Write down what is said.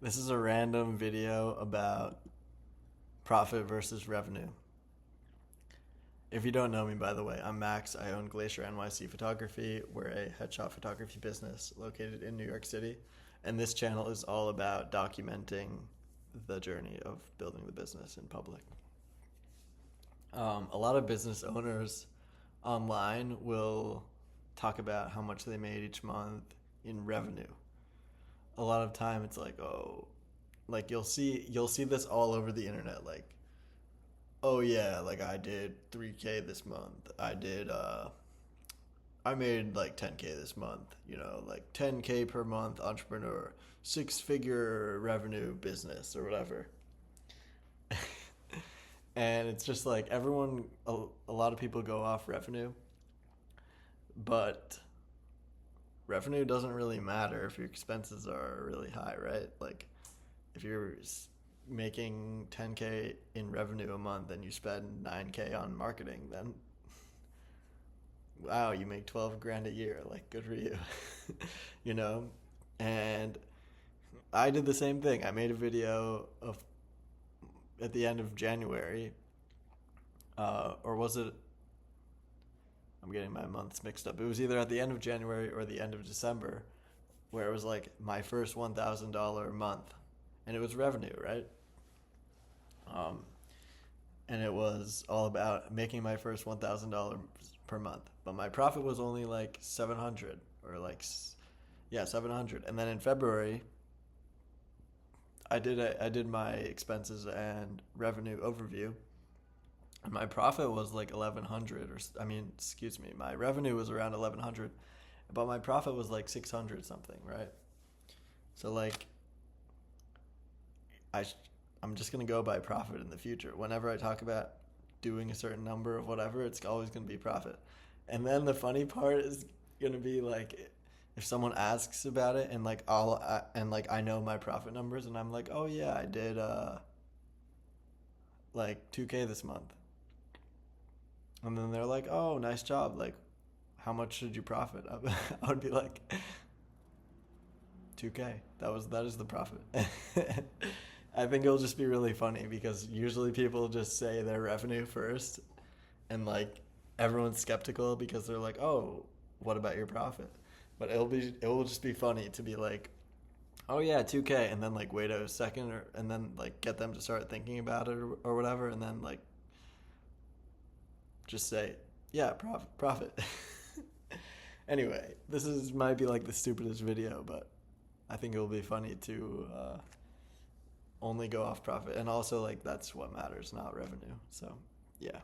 This is a random video about profit versus revenue. If you don't know me, by the way, I'm Max. I own Glacier NYC Photography. We're a headshot photography business located in New York City. And this channel is all about documenting the journey of building the business in public. A lot of business owners online will talk about how much they made each month in revenue. A lot of time it's like, oh, like you'll see this all over the internet, like, oh yeah, like I did 3K this month. I made like 10K this month, like 10K per month entrepreneur, six-figure revenue business or whatever. And it's just like a lot of people go off revenue, but revenue doesn't really matter if your expenses are really high, right? Like if you're making 10K in revenue a month and you spend 9K on marketing, then wow, you make 12 grand a year. Like, good for you. you know? And I did the same thing. I made a video of at the end of January, or was it? I'm getting my months mixed up. It was either at the end of January or the end of December, where it was like my first $1,000 month, and it was revenue, right? Um, and it was all about making my first $1,000 per month, but my profit was only like 700 or like, yeah, 700. And then in February, I did my expenses and revenue overview, and my profit was like 1100, or I mean, excuse me, my revenue was around 1100, but my profit was like 600 something, right? So like I I'm just going to go by profit in the future. Whenever I talk about doing a certain number of whatever, it's always going to be profit. And then the funny part is going to be like if someone asks about it and like I know my profit numbers and I'm like, "Oh yeah, I did like 2K this month." And then they're like, "Oh, nice job. Like how much did you profit?" I would be like 2K. That is the profit. I think it'll just be really funny because usually people just say their revenue first, and like everyone's skeptical because they're like, "Oh, what about your profit?" But it will just be funny to be like, "Oh yeah, 2K," and then like wait a second, and then like get them to start thinking about it, or whatever, and then like just say, "Yeah, profit." Anyway, this is might be like the stupidest video, but I think it will be funny to only go off profit, and also like that's what matters, not revenue. So yeah.